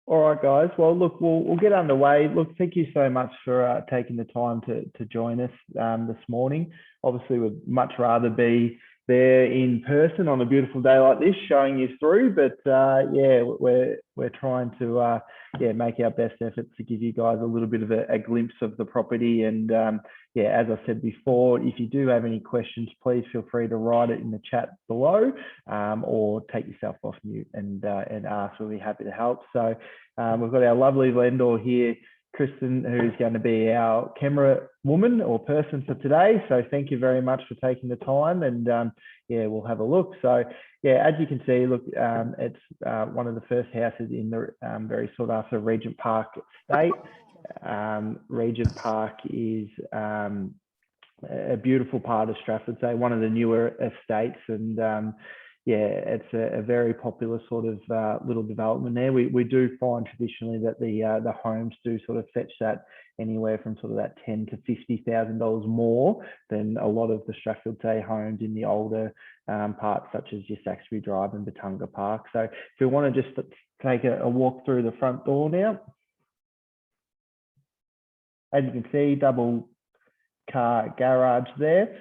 All right, guys. Well, look, we'll get underway. Look, thank you so much for taking the time to join us this morning. Obviously, we'd much rather be there in person on a beautiful day like this, showing you through. But yeah, we're trying to make our best efforts to give you guys a little bit of a glimpse of the property. And yeah, as I said before, if you do have any questions, please feel free to write it in the chat below, or take yourself off mute and ask. We'll be happy to help. So we've got our lovely vendor here, Kristen, who's going to be our camera woman or person for today. So thank you very much for taking the time, and yeah, we'll have a look. So yeah, as you can see, look, it's one of the first houses in the very sought after Regent Park estate. Regent Park is a beautiful part of Stratford, say one of the newer estates, and yeah, it's a very popular sort of little development there. We do find traditionally that the homes do sort of fetch that anywhere from sort of that $10,000 to $50,000 more than a lot of the Stratford say homes in the older parts, such as your Saxby Drive and Batunga Park. So if we want to just take a walk through the front door now, as you can see, double car garage there.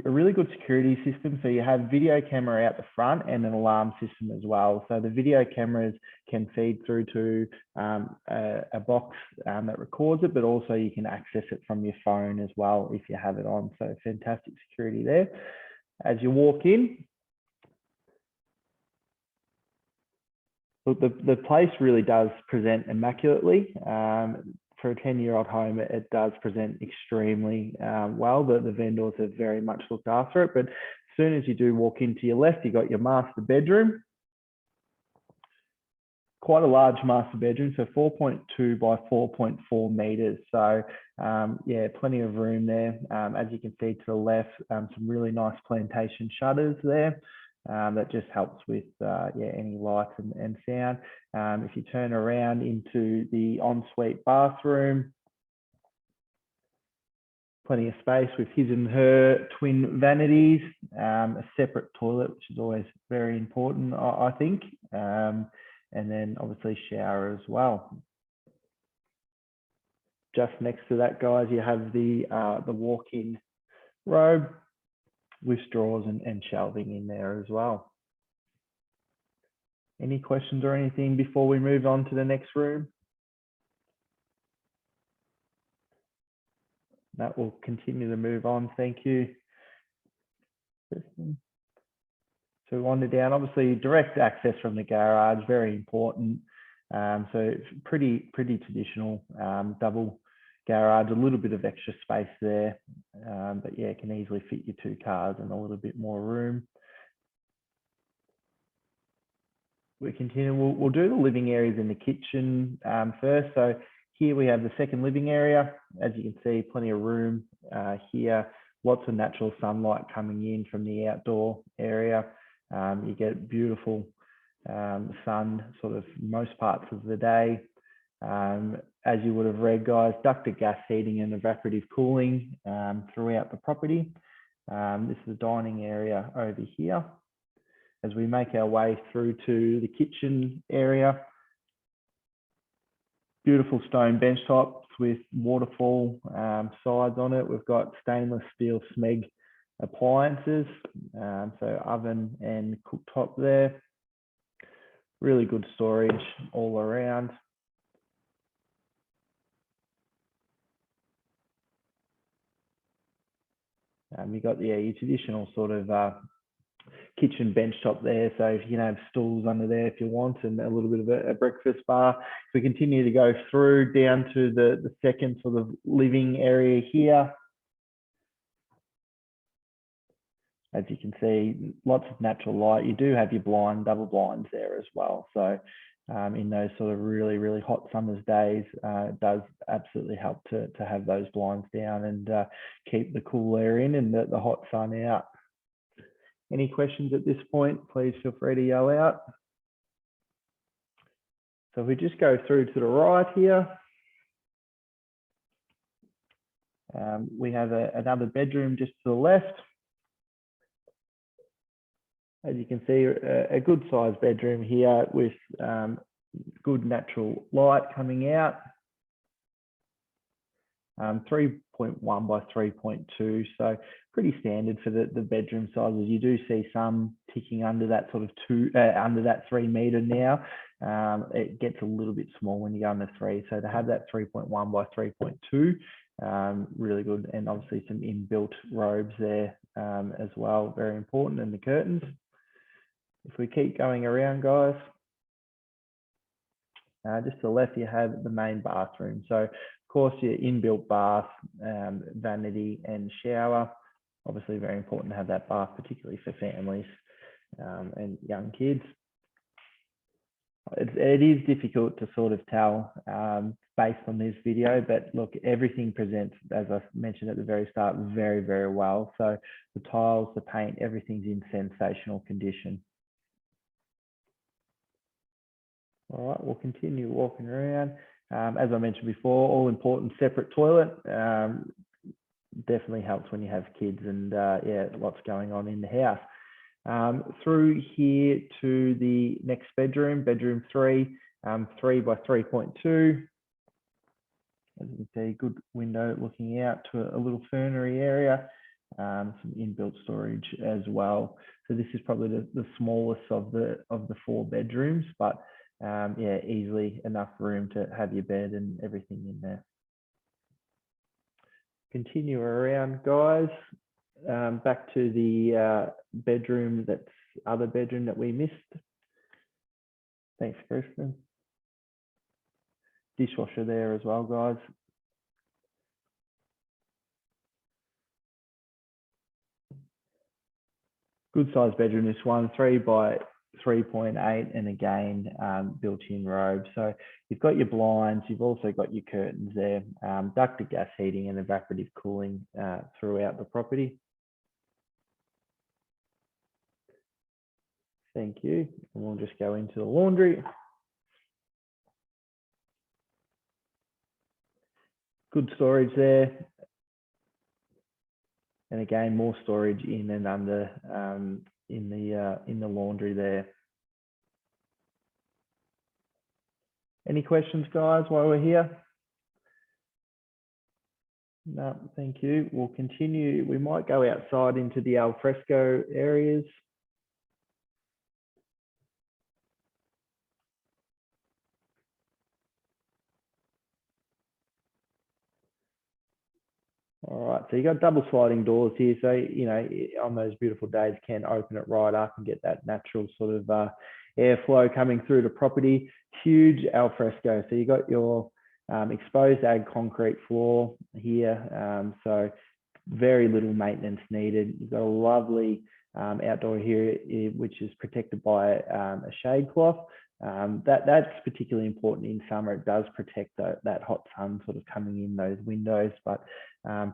A really good security system. So you have video camera out the front and an alarm system as well. So the video cameras can feed through to a box that records it, but also you can access it from your phone as well if you have it on. So fantastic security there. As you walk in, look, the place really does present immaculately. For a 10-year-old home, it does present extremely well. The vendors have very much looked after it. But as soon as you do walk into your left, you've got your master bedroom. Quite a large master bedroom, so 4.2 by 4.4 meters. So yeah, plenty of room there. As you can see to the left, some really nice plantation shutters there. That just helps with yeah, any light and sound. If you turn around into the ensuite bathroom, plenty of space with his and her twin vanities, a separate toilet, which is always very important, I think, and then obviously shower as well. Just next to that, guys, you have the walk-in robe with drawers and shelving in there as well. Any questions or anything before we move on to the next room? That will continue to move on. Thank you. So we wander down, obviously direct access from the garage, very important. So pretty traditional double garage, a little bit of extra space there, but yeah, it can easily fit your 2 cars and a little bit more room. We continue, we'll do the living areas in the kitchen first. So here we have the second living area. As you can see, plenty of room here, lots of natural sunlight coming in from the outdoor area. You get beautiful sun sort of most parts of the day. As you would have read, guys, ducted gas heating and evaporative cooling throughout the property. This is the dining area over here. As we make our way through to the kitchen area, beautiful stone bench tops with waterfall sides on it. We've got stainless steel Smeg appliances, so oven and cooktop there. Really good storage all around. You got your traditional sort of kitchen bench top there, so you can have stools under there if you want, and a little bit of a breakfast bar. We continue to go through down to the second sort of living area here. As you can see, lots of natural light. You do have your double blinds there as well. So in those sort of really hot summer's days, it does absolutely help to have those blinds down and keep the cool air in and the hot sun out. Any questions at this point, please feel free to yell out. So if we just go through to the right here, we have another bedroom just to the left. As you can see, a good sized bedroom here with good natural light coming out. 3.1 by 3.2, so pretty standard for the bedroom sizes. You do see some ticking under that sort of under that 3 meter now. It gets a little bit small when you go under 3. So to have that 3.1 by 3.2, really good, and obviously some inbuilt robes there as well, very important, and the curtains. If we keep going around, guys, just to the left, you have the main bathroom. So, of course, your inbuilt bath, vanity, and shower. Obviously, very important to have that bath, particularly for families and young kids. It is difficult to sort of tell based on this video, but look, everything presents, as I mentioned at the very start, very, very well. So the tiles, the paint, everything's in sensational condition. All right, we'll continue walking around. As I mentioned before, all important separate toilet. Definitely helps when you have kids and yeah, lots going on in the house. Through here to the next bedroom, bedroom 3, 3 by 3.2. As you can see, good window looking out to a little fernery area. Some inbuilt storage as well. So this is probably the smallest of the 4 bedrooms, but yeah, easily enough room to have your bed and everything in there. Continue around, guys. Back to the bedroom, other bedroom that we missed. Thanks, Kristen. Dishwasher there as well, guys. Good sized bedroom, this one, 3 by 3.8, and again, built-in robe. So you've got your blinds, you've also got your curtains there, ducted gas heating and evaporative cooling throughout the property. Thank you. And we'll just go into the laundry. Good storage there. And again, more storage in and under in the laundry there. Any questions, guys, while we're here? No, thank you. We'll continue. We might go outside into the al fresco areas. All right, so you got double sliding doors here. So, you know, on those beautiful days, can open it right up and get that natural sort of airflow coming through the property. Huge al fresco. So you got your exposed ag concrete floor here. So very little maintenance needed. You've got a lovely outdoor here, which is protected by a shade cloth. That's particularly important in summer. It does protect that hot sun sort of coming in those windows, but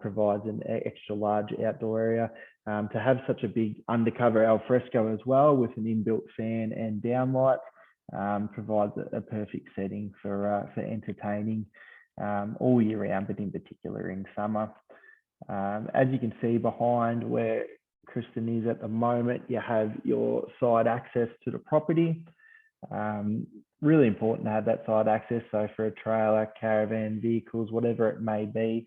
provides an extra large outdoor area. To have such a big undercover al fresco as well with an inbuilt fan and downlight provides a perfect setting for entertaining all year round, but in particular in summer. As you can see behind where Kristen is at the moment, you have your side access to the property. Really important to have that side access. So for a trailer, caravan, vehicles, whatever it may be,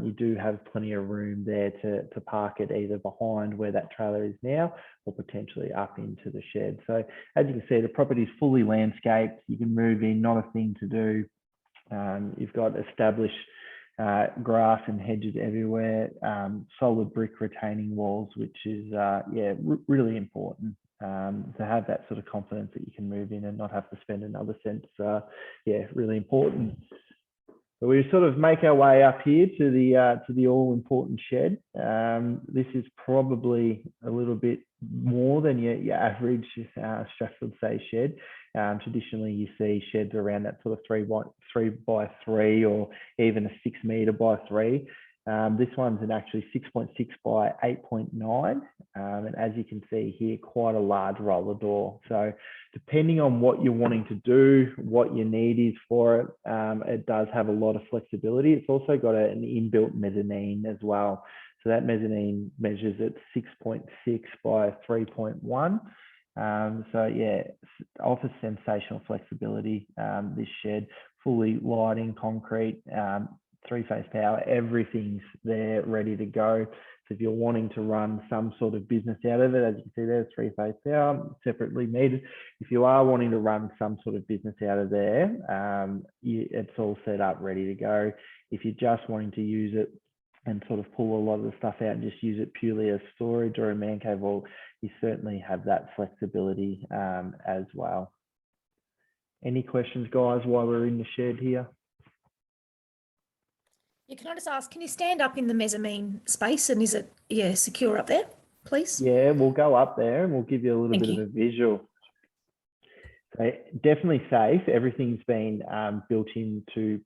you do have plenty of room there to park it either behind where that trailer is now or potentially up into the shed. So as you can see, the property is fully landscaped. You can move in, not a thing to do. You've got established grass and hedges everywhere, solid brick retaining walls, which is yeah, really important. To have that sort of confidence that you can move in and not have to spend another cent, yeah, really important. So we sort of make our way up here to the all-important shed. This is probably a little bit more than your average Strathfield Say shed. Traditionally, you see sheds around that sort of 3 by 3 or even a 6 meter by 3. This one's actually 6.6 by 8.9. And as you can see here, quite a large roller door. So depending on what you're wanting to do, what your need is for it, it does have a lot of flexibility. It's also got an inbuilt mezzanine as well. So that mezzanine measures at 6.6 by 3.1. So yeah, offers sensational flexibility. This shed, fully lighting, concrete, three-phase power, everything's there ready to go. So if you're wanting to run some sort of business out of it, as you can see there, three-phase power, separately metered. If you are wanting to run some sort of business out of there, it's all set up, ready to go. If you're just wanting to use it and sort of pull a lot of the stuff out and just use it purely as storage or a man cave, well, you certainly have that flexibility as well. Any questions, guys, while we're in the shed here? Yeah, can I just ask, can you stand up in the mezzanine space and is it, secure up there, please? Yeah, we'll go up there and we'll give you a little bit of a visual. So definitely safe. Everything's been built into,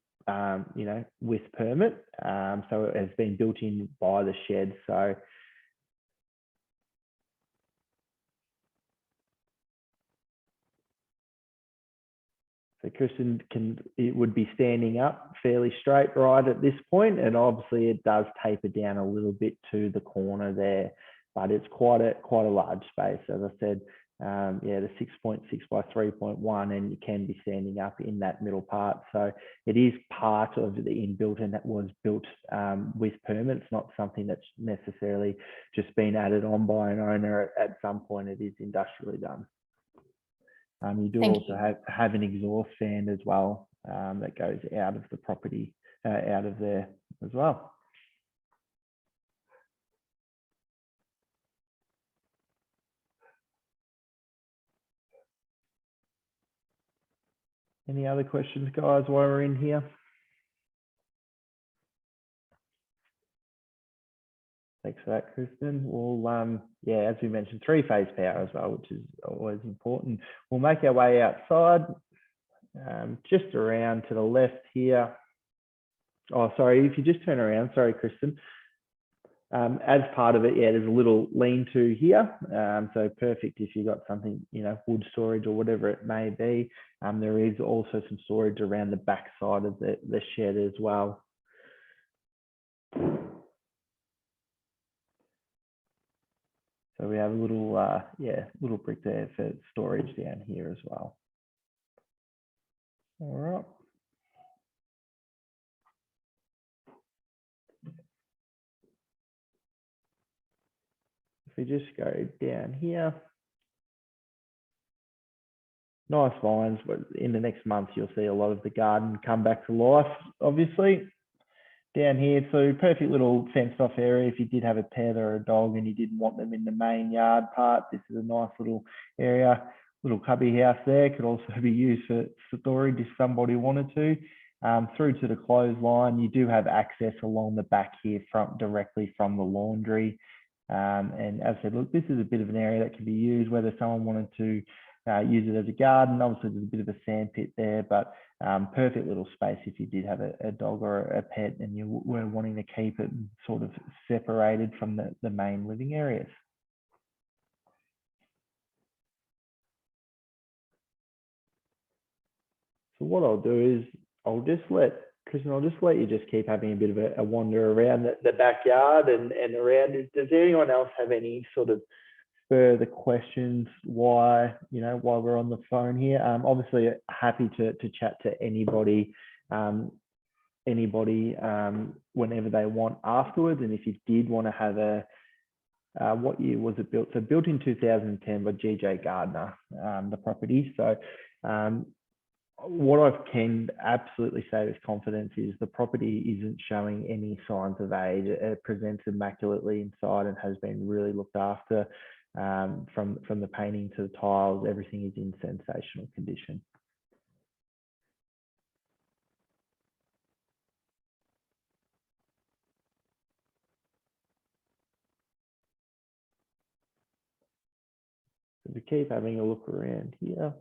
with permit. So it has been built in by the shed. So Kristen it would be standing up fairly straight right at this point, and obviously it does taper down a little bit to the corner there, but it's quite a large space, as I said. The 6.6 by 3.1, and you can be standing up in that middle part. So it is part of the inbuilt, and that was built with permits, not something that's necessarily just been added on by an owner at some point. It is industrially done. You do also have an exhaust fan as well that goes out of the property, out of there as well. Any other questions, guys, while we're in here? Thanks for that, Kristen. We'll, as we mentioned, three-phase power as well, which is always important. We'll make our way outside, just around to the left here. Oh, sorry, if you just turn around, sorry, Kristen. As part of it, there's a little lean-to here. So perfect if you've got something, wood storage or whatever it may be. There is also some storage around the back side of the shed as well. So we have a little, little brick there for storage down here as well. All right. If we just go down here, nice vines, but in the next month, you'll see a lot of the garden come back to life, obviously. Down here, so perfect little fenced off area. If you did have a pet or a dog and you didn't want them in the main yard part, this is a nice little area. Little cubby house there, could also be used for storage if somebody wanted to. Through to the clothesline, you do have access along the back here directly from the laundry. And as I said, look, this is a bit of an area that can be used, whether someone wanted to use it as a garden. Obviously, there's a bit of a sand pit there, but perfect little space if you did have a dog or a pet and you were wanting to keep it sort of separated from the main living areas. So what I'll do is I'll just let you just keep having a bit of a wander around the backyard and around. Does anyone else have any sort of further questions while we're on the phone here? Obviously happy to chat to anybody whenever they want afterwards. And if you did want to have what year was it built? So built in 2010 by GJ Gardner, the property. So what I can absolutely say with confidence is the property isn't showing any signs of age. It presents immaculately inside and has been really looked after. From the painting to the tiles, everything is in sensational condition. So we keep having a look around here.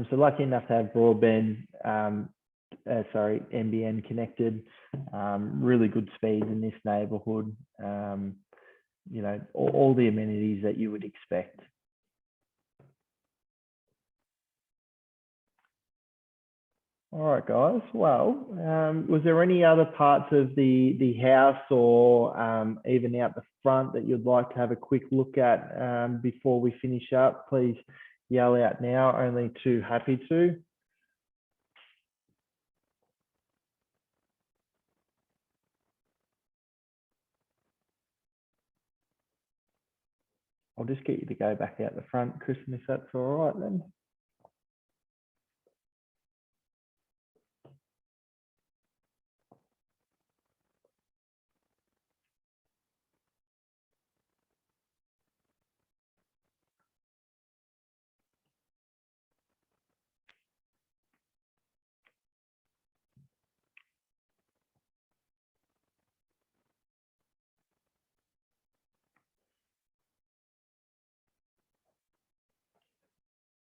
So lucky enough to have broadband, NBN connected, really good speeds in this neighbourhood. All the amenities that you would expect. All right, guys. Well, was there any other parts of the house or even out the front that you'd like to have a quick look at before we finish up? Please yell out now. Only too happy to. I'll just get you to go back out the front, Kristen, if that's all right then.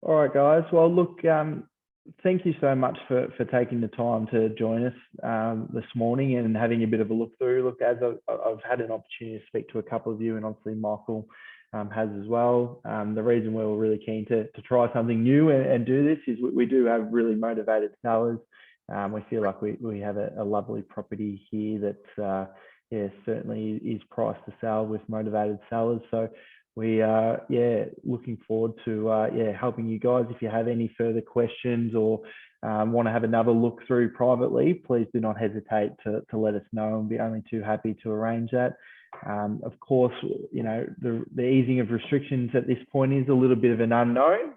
All right, guys. Well, look, thank you so much for taking the time to join us this morning and having a bit of a look through. Look, as I've had an opportunity to speak to a couple of you, and obviously Michael has as well. The reason we're really keen to try something new and do this is we do have really motivated sellers. We feel like we have a lovely property here that, yeah, certainly is priced to sell with motivated sellers. So we are, yeah, looking forward to, yeah, helping you guys. If you have any further questions or want to have another look through privately, please do not hesitate to let us know, and be only too happy to arrange that. Of course, you know, the easing of restrictions at this point is a little bit of an unknown.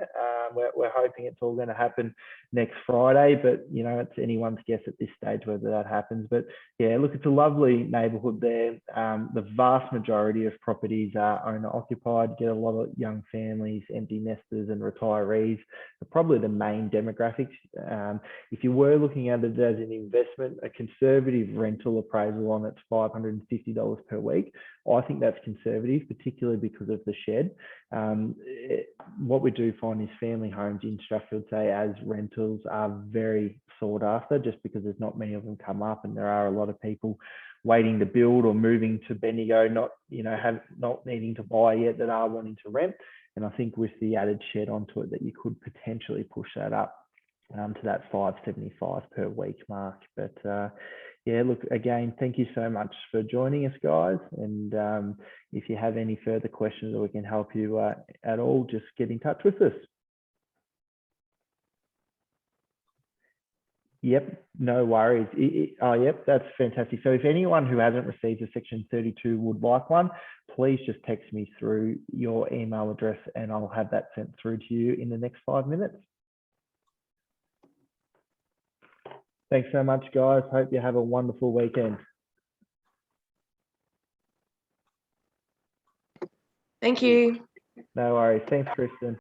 We're hoping it's all going to happen next Friday, but you know, it's anyone's guess at this stage whether that happens. But yeah, look, it's a lovely neighbourhood there. The vast majority of properties are owner occupied, get a lot of young families, empty nesters and retirees are probably the main demographics. If you were looking at it as an investment, a conservative rental appraisal on it's $550 per week. I think that's conservative, particularly because of the shed. What we do find is family homes in Strathfield, say, as rentals are very sought after, just because there's not many of them come up, and there are a lot of people waiting to build or moving to Bendigo, not needing to buy yet, that are wanting to rent. And I think with the added shed onto it, that you could potentially push that up to that $575 per week mark. But yeah, look, again, thank you so much for joining us, guys. And if you have any further questions or we can help you at all, just get in touch with us. Yep, no worries. Oh, yep, that's fantastic. So if anyone who hasn't received a Section 32 would like one, please just text me through your email address and I'll have that sent through to you in the next 5 minutes. Thanks so much, guys. Hope you have a wonderful weekend. Thank you. No worries. Thanks, Kristen.